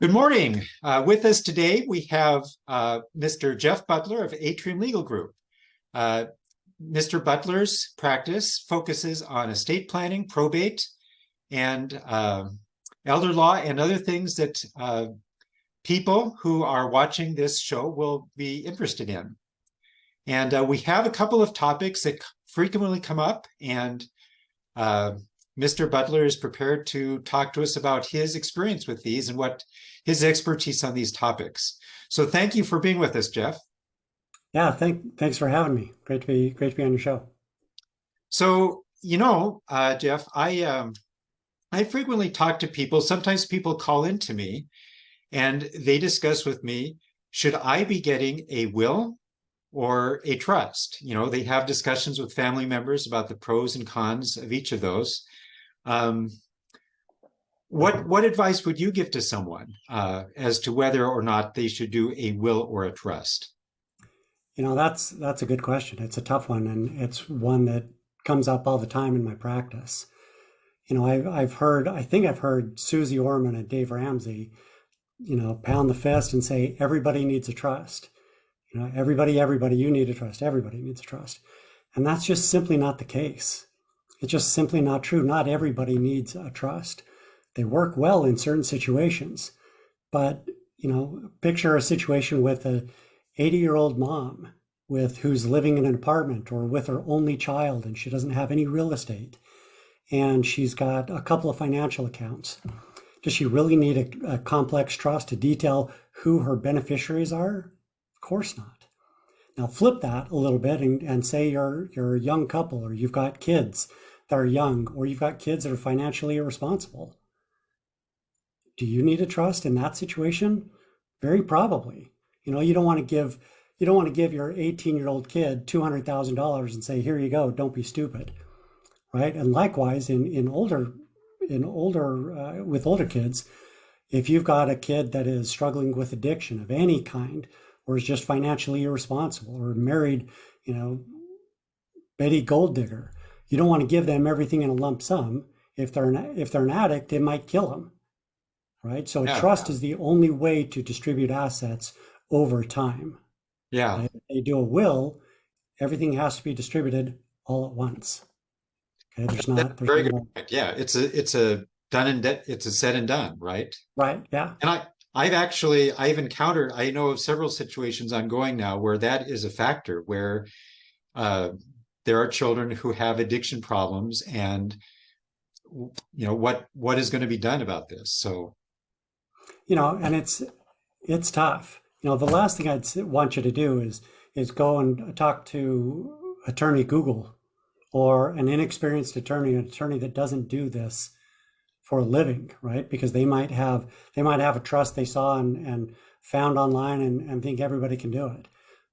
Good morning. With us today, we have Mr. Jeff Butler of Atrium Legal Group. Uh, Mr. Butler's practice focuses on estate planning, probate, and elder law, and other things that people who are watching this show will be interested in. And we have a couple of topics that frequently come up, and Mr. Butler is prepared to talk to us about his experience with these and what his expertise on these topics. So thank you for being with us, Jeff. Yeah, thanks for having me. Great to be on your show. So, Jeff, I frequently talk to people. Sometimes people call into me and they discuss with me, should I be getting a will or a trust? They have discussions with family members about the pros and cons of each of those. Um, what advice would you give to someone as to whether or not they should do a will or a trust? That's a good question. It's a tough one, and it's one that comes up all the time in my practice. I think I've heard Susie Orman and Dave Ramsey, pound the fist and say everybody needs a trust. Everybody, you need a trust. Everybody needs a trust, and that's just simply not the case. It's just simply not true. Not everybody needs a trust. They work well in certain situations, but picture a situation with a 80-year-old mom who's living in an apartment or with her only child, and she doesn't have any real estate, and she's got a couple of financial accounts. Does she really need a complex trust to detail who her beneficiaries are? Of course not. Now flip that a little bit and say you're a young couple, or you've got kids that are young, or you've got kids that are financially irresponsible. Do you need a trust in that situation? Very probably. You don't want to give your 18-year-old kid $200,000 and say, here you go, don't be stupid, right? And likewise, with older kids, if you've got a kid that is struggling with addiction of any kind, or is just financially irresponsible, or married, Betty Gold Digger, you don't want to give them everything in a lump sum. If they're an addict, it might kill them, right? So a trust is the only way to distribute assets over time. Yeah. If they do a will, everything has to be distributed all at once. Okay, That's a very good point. Yeah, it's a done and it's a said and done, right? Right. Yeah. And I know of several situations ongoing now where that is a factor, where uh, there are children who have addiction problems, and what is going to be done about this? So And it's tough. The last thing I'd want you to do is go and talk to attorney Google, or an inexperienced attorney, an attorney that doesn't do this for a living, right? Because they might have a trust they saw and found online and think everybody can do it.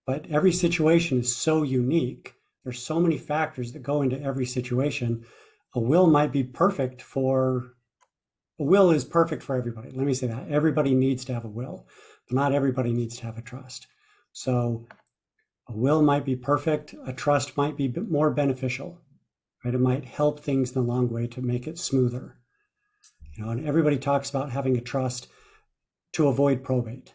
But every situation is so unique. There's so many factors that go into every situation. A will is perfect for everybody. Let me say that. Everybody needs to have a will, but not everybody needs to have a trust. So a will might be perfect. A trust might be more beneficial, right? It might help things in the long way to make it smoother. And everybody talks about having a trust to avoid probate.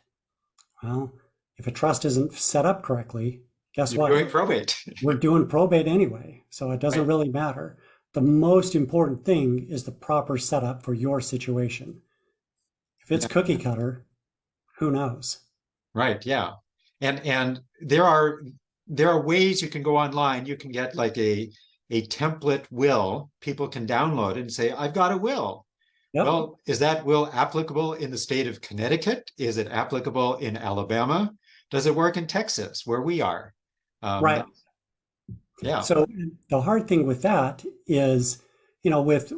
Well, if a trust isn't set up correctly, guess what? you're doing probate. We're doing probate anyway, so it doesn't Right. really matter. The most important thing is the proper setup for your situation. If it's Yeah. cookie cutter, who knows? Right. Yeah. And there are ways you can go online. You can get like a template will people can download and say, I've got a will. Yep. Well, is that will applicable in the state of Connecticut? Is it applicable in Alabama? Does it work in Texas, where we are? Right. Yeah. So the hard thing with that is, with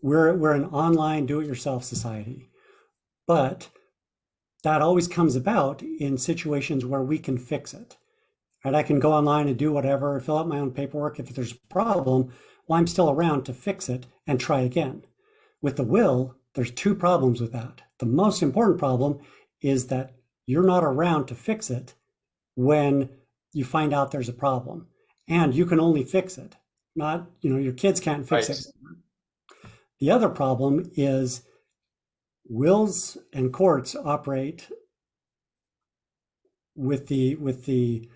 we're an online do-it-yourself society, but that always comes about in situations where we can fix it. Right? I can go online and do whatever, fill out my own paperwork. If there's a problem, well, I'm still around to fix it and try again. With the will, there's two problems with that. The most important problem is that you're not around to fix it when you find out there's a problem, and you can only fix it. Not, your kids can't fix Right. it. The other problem is wills and courts operate with the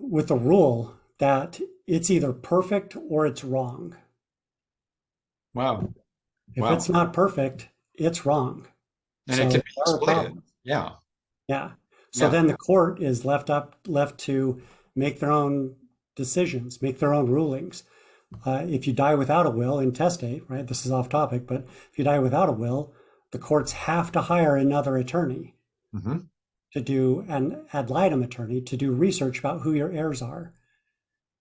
rule that it's either perfect or it's wrong. Wow. If Wow. it's not perfect, it's wrong. And So it can be there are exploited. problems. Yeah. Yeah. So Yeah. then the court is left to make their own decisions, make their own rulings. If you die without a will, intestate, right? This is off topic, but if you die without a will, the courts have to hire another attorney Hmm. to do an ad litem attorney to do research about who your heirs are.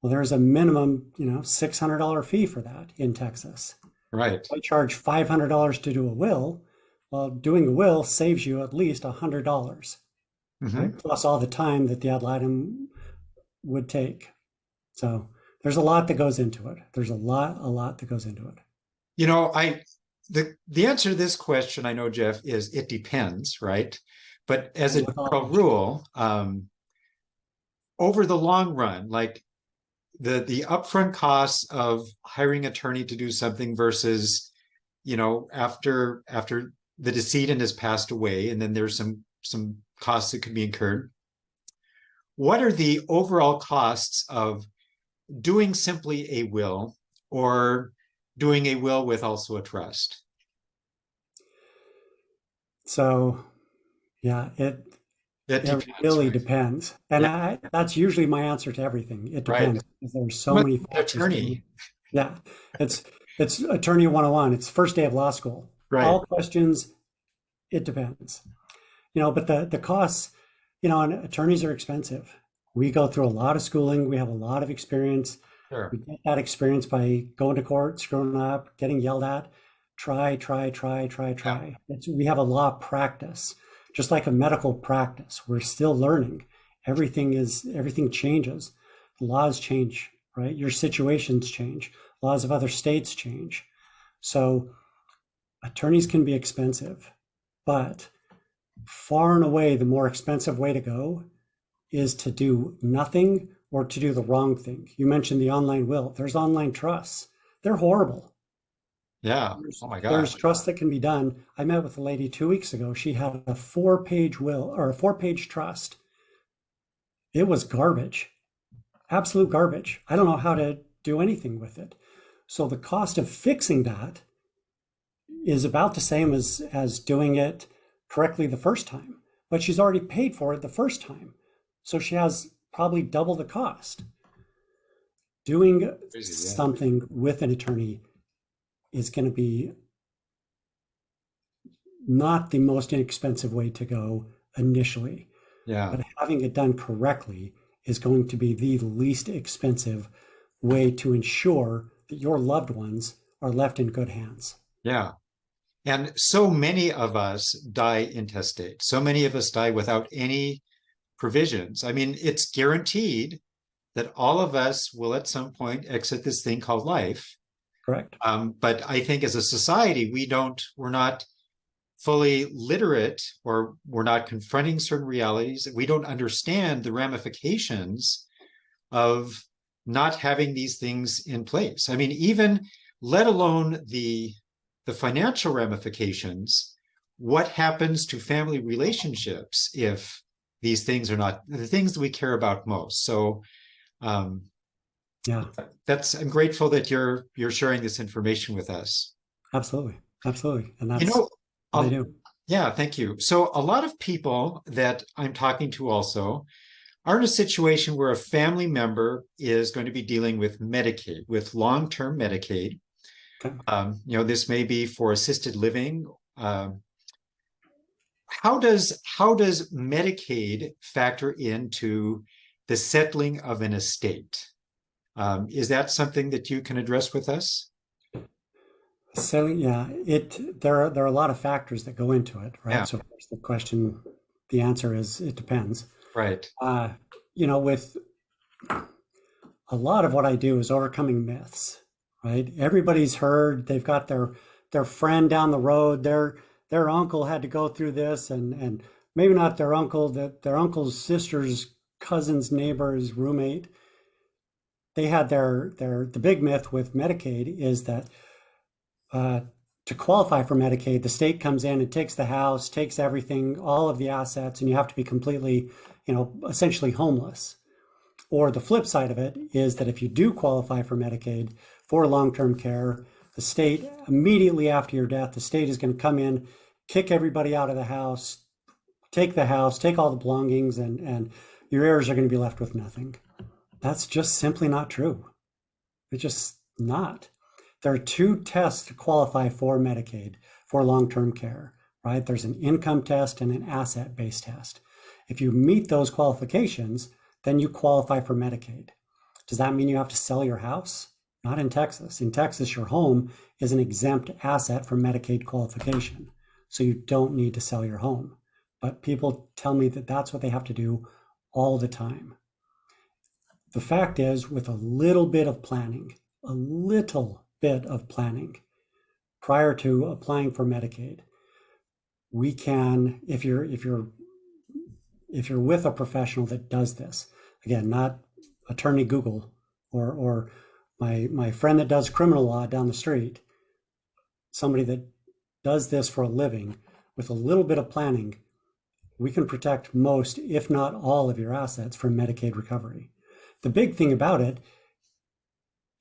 Well, there's a minimum, $600 fee for that in Texas. Right. I charge $500 to do a will. Well, doing a will saves you at least $100, right? Hmm. Plus all the time that the ad litem would take. So there's a lot that goes into it. There's a lot that goes into it. The answer to this question, I know, Jeff, is it depends, right? But as a With all general rule, over the long run, like the upfront costs of hiring an attorney to do something versus, after the decedent has passed away, and then there's some costs that could be incurred. What are the overall costs of doing simply a will or doing a will with also a trust? So, yeah, it Depends, really right? depends. And Yeah, that's usually my answer to everything. It right. depends because there's so But many an factors. attorney, Yeah, it's attorney 101. It's first day of law school. right? All questions, it depends. But the costs, and attorneys are expensive. We go through a lot of schooling. We have a lot of experience. Sure. We get that experience by going to court, screwing up, getting yelled at. Try. Yeah, We have a law practice, just like a medical practice. We're still learning. Everything changes. Laws change, right? Your situations change. Laws of other states change. So attorneys can be expensive, but far and away the more expensive way to go is to do nothing or to do the wrong thing. You mentioned the online will. There's online trusts. They're horrible. yeah. There's, Oh my there's gosh. trusts that can be done. I met with a lady 2 weeks ago. She had a 4-page will or a 4-page trust. It was garbage, absolute garbage. I don't know how to do anything with it. So the cost of fixing that is about the same as doing it correctly the first time, but she's already paid for it the first time. So she has probably double the cost. Doing Crazy, yeah. something with an attorney is going to be not the most inexpensive way to go initially, Yeah. but having it done correctly is going to be the least expensive way to ensure that your loved ones are left in good hands. Yeah. And so many of us die intestate. So many of us die without any provisions. I mean, it's guaranteed that all of us will at some point exit this thing called life. Correct. But I think as a society, we're not fully literate, or we're not confronting certain realities. We don't understand the ramifications of not having these things in place. I mean, even let alone the financial ramifications, what happens to family relationships if these things are not the things that we care about most? So um, Yeah, I'm grateful that you're sharing this information with us. absolutely. Absolutely. And You that's know, what I a, do. yeah, thank you. So a lot of people that I'm talking to also are in a situation where a family member is going to be dealing with Medicaid, with long-term Medicaid. Okay. This may be for assisted living. How does Medicaid factor into the settling of an estate? Is that something that you can address with us? Selling, yeah, there are a lot of factors that go into it, right? Yeah, So first the answer is it depends. right. With a lot of what I do is overcoming myths, right? Everybody's heard they've got their friend down the road, their uncle had to go through this, and maybe not their uncle, that their uncle's sister's cousin's neighbor's roommate. They had the big myth with Medicaid is that to qualify for Medicaid, the state comes in and takes the house, takes everything, all of the assets, and you have to be completely, essentially homeless. Or the flip side of it is that if you do qualify for Medicaid for long-term care, the state, immediately after your death, the state is going to come in, kick everybody out of the house, take all the belongings, and your heirs are going to be left with nothing. That's just simply not true. It's just not. There are two tests to qualify for Medicaid for long-term care, right? There's an income test and an asset-based test. If you meet those qualifications, then you qualify for Medicaid. Does that mean you have to sell your house? Not in Texas. In Texas, your home is an exempt asset for Medicaid qualification, so you don't need to sell your home. But people tell me that that's what they have to do all the time. The fact is, with a little bit of planning prior to applying for Medicaid, we can, if you're with a professional that does this, again, not attorney Google or my friend that does criminal law down the street, somebody that does this for a living, with a little bit of planning, we can protect most, if not all, of your assets from Medicaid recovery. The big thing about it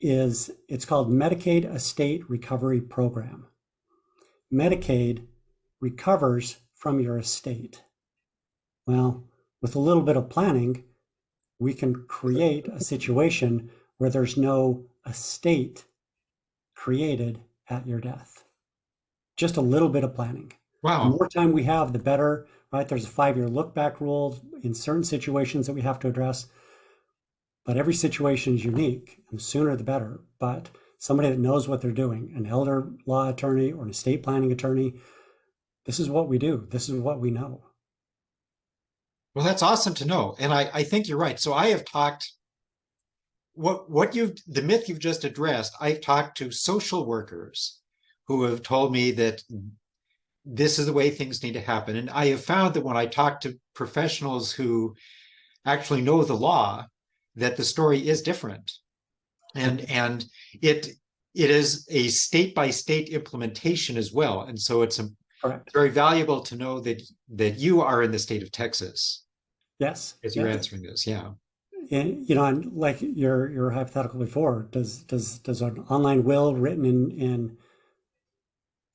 is it's called Medicaid Estate Recovery Program. Medicaid recovers from your estate. Well, with a little bit of planning, we can create a situation where there's no estate created at your death. Just a little bit of planning. Wow. The more time we have, the better, right? There's a 5-year look back rule in certain situations that we have to address. But every situation is unique, and the sooner the better. But somebody that knows what they're doing, an elder law attorney or an estate planning attorney, this is what we do. This is what we know. Well, that's awesome to know. And I think you're right. So I have talked, the myth you've just addressed, I've talked to social workers who have told me that this is the way things need to happen. And I have found that when I talk to professionals who actually know the law, that the story is different. And it is a state-by-state implementation as well. And so it's very valuable to know that you are in the state of Texas. Yes. As you're answering this, yeah. And, and like your hypothetical before, does an online will written in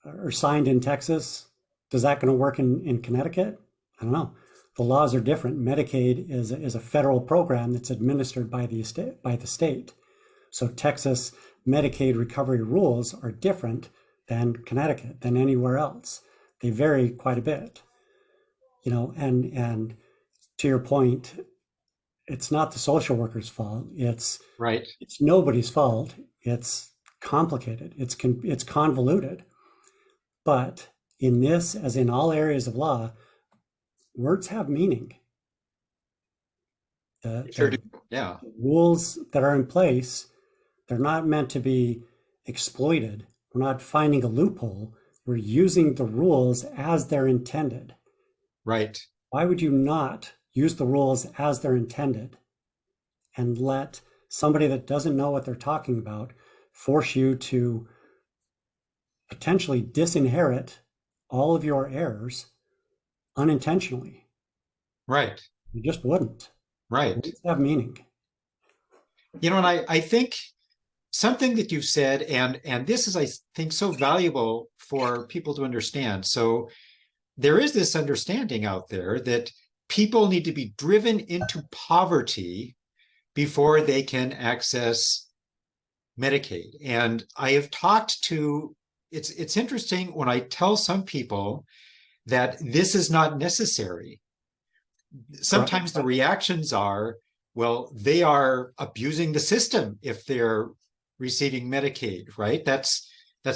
or signed in Texas, does that going to work in Connecticut? I don't know. The laws are different. Medicaid is a federal program that's administered by the state. So Texas Medicaid recovery rules are different than Connecticut, than anywhere else. They vary quite a bit. And to your point, it's not the social worker's fault. It's nobody's fault. It's complicated. It's convoluted. But in this, as in all areas of law, words have meaning. Sure do. Yeah. Rules that are in place, they're not meant to be exploited. We're not finding a loophole. We're using the rules as they're intended. Right. Why would you not use the rules as they're intended and let somebody that doesn't know what they're talking about force you to potentially disinherit all of your heirs unintentionally? Right. You just wouldn't. Right. Words have meaning. And I think something that you've said, and this is, I think, so valuable for people to understand. So there is this understanding out there that people need to be driven into poverty before they can access Medicaid. And I have talked to, it's interesting when I tell some people that this is not necessary. Sometimes the reactions are, well, they are abusing the system if they're receiving Medicaid, right? That's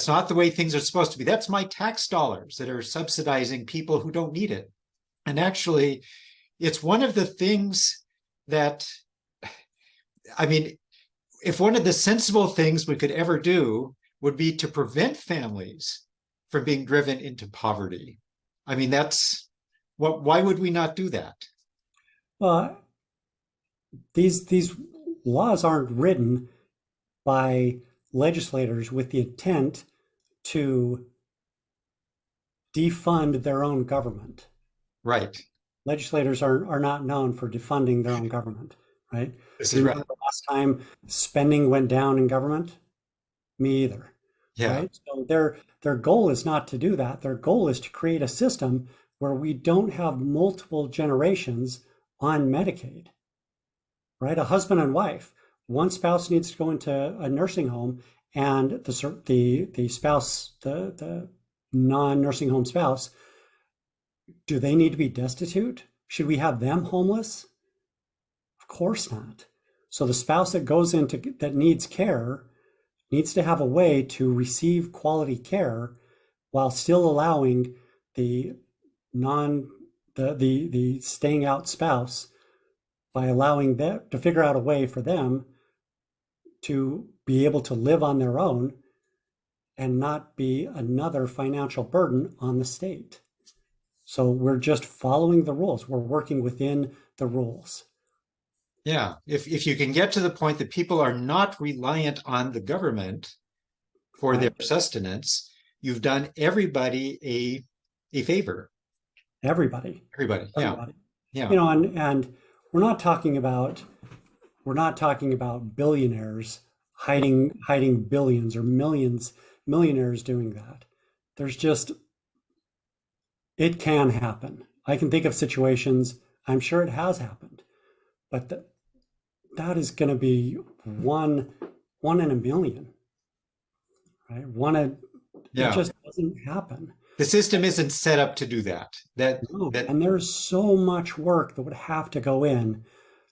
not the way things are supposed to be. That's my tax dollars that are subsidizing people who don't need it. And actually, it's one of the things that, I mean, if one of the sensible things we could ever do would be to prevent families from being driven into poverty. I mean, why would we not do that? Well, these laws aren't written by legislators with the intent to defund their own government. Right. Legislators are not known for defunding their own government, right? This Do is you right. remember the last time spending went down in government? Me either, Yeah. right? So their goal is not to do that. Their goal is to create a system where we don't have multiple generations on Medicaid, right? A husband and wife, one spouse needs to go into a nursing home, and the spouse, the non-nursing home spouse, do they need to be destitute? Should we have them homeless? Of course not. So the spouse that needs care needs to have a way to receive quality care while still allowing the non the staying out spouse, by allowing them to figure out a way for them to be able to live on their own and not be another financial burden on the state. So we're just following the rules. We're working within the rules. Yeah. If you can get to the point that people are not reliant on the government for their Right? sustenance, you've done everybody a favor. Everybody, Everybody. Yeah. everybody. Yeah. And we're not talking about billionaires hiding billions or millionaires doing that. There's just, it can happen. I can think of situations, I'm sure it has happened, but that is going to be one in a million, right? It Yeah. just doesn't happen. The system isn't set up to do that. No. That And there's so much work that would have to go in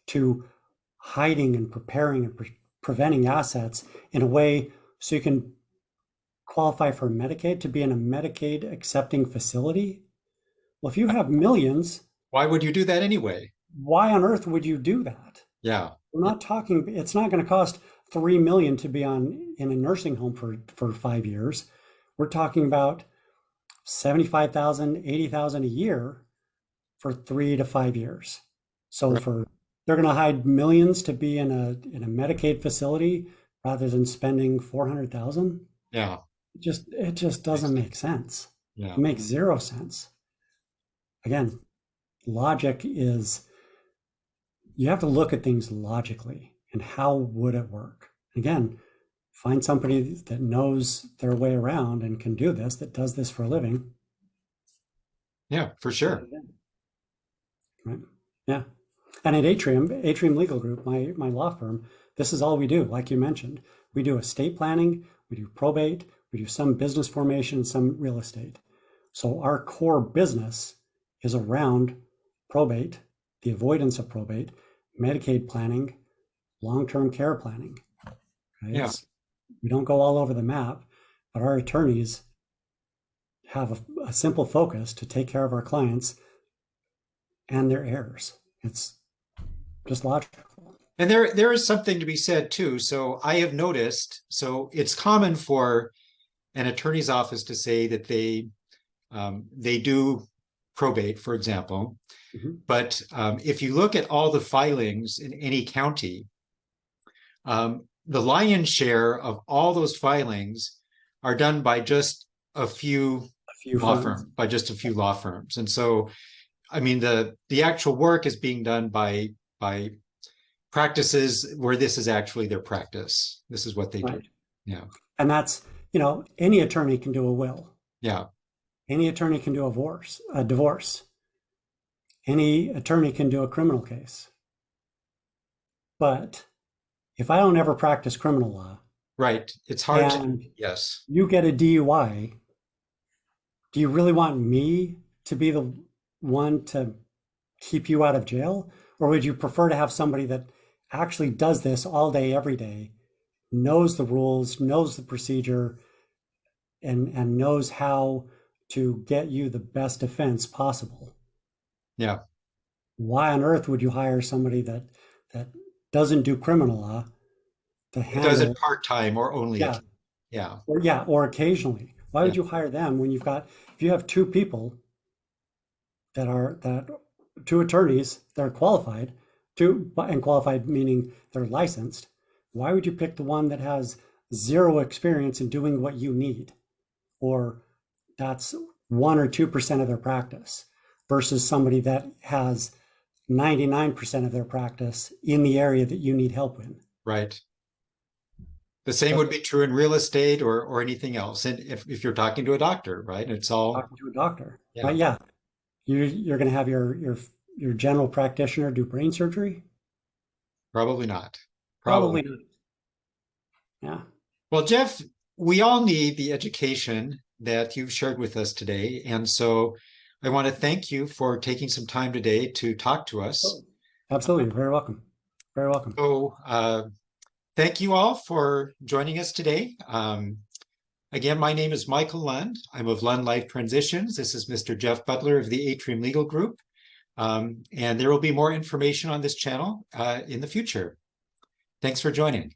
to hiding and preparing and preventing assets in a way so you can qualify for Medicaid, to be in a Medicaid accepting facility. Well, if you have millions, why would you do that anyway? why on earth would you do that? Yeah. We're not talking, it's not going to cost 3 million to be in a nursing home for 5 years. We're talking about 75,000, 80,000 a year for 3 to 5 years. So Right. they're going to hide millions to be in a Medicaid facility rather than spending 400,000. Yeah. It just doesn't make sense. Yeah. It makes zero sense. Again, logic is, you have to look at things logically and how would it work. Again, find somebody that knows their way around and can do this, that does this for a living. Yeah, for sure. Right. Yeah. And at Atrium Legal Group, my law firm, this is all we do. Like you mentioned, we do estate planning, we do probate, we do some business formation, some real estate. So our core business is around probate, the avoidance of probate, Medicaid planning, long-term care planning. Right? Yeah. We don't go all over the map, but our attorneys have a simple focus to take care of our clients and their heirs. It's just logical. And there is something to be said too. So I have noticed, so it's common for an attorney's office to say that they do probate, for example. Mm-hmm. But if you look at all the filings in any county, the lion's share of all those filings are done by just a few law firms, by just a few law firms. And so, I mean, the actual work is being done by practices where this is actually their practice. This is what they do. Yeah. And that's, any attorney can do a will. Yeah. Any attorney can do a divorce. Any attorney can do a criminal case. But if I don't ever practice criminal law, right, it's hard to, yes. You get a DUI, do you really want me to be the one to keep you out of jail? Or would you prefer to have somebody that actually does this all day, every day, knows the rules, knows the procedure, and knows how to get you the best defense possible? Yeah. Why on earth would you hire somebody that doesn't do criminal law to handle? Does it part-time or only? Yeah. Or occasionally. Why would you hire them when if you have two people two attorneys that are qualified, and qualified meaning they're licensed, why would you pick the one that has zero experience in doing what you need? Or that's 1 or 2% of their practice versus somebody that has 99% of their practice in the area that you need help in. Right. The same would be true in real estate or anything else. And if you're talking to a doctor, right? It's all Talking to a doctor, yeah. right? Yeah. You're going to have your general practitioner do brain surgery? Probably not. Probably not. Yeah. Well, Jeff, we all need the education that you've shared with us today. And so I want to thank you for taking some time today to talk to us. Absolutely. You're very welcome. Very welcome. So thank you all for joining us today. Again, my name is Michael Lund. I'm of Lund Life Transitions. This is Mr. Jeff Butler of the Atrium Legal Group. And there will be more information on this channel in the future. Thanks for joining.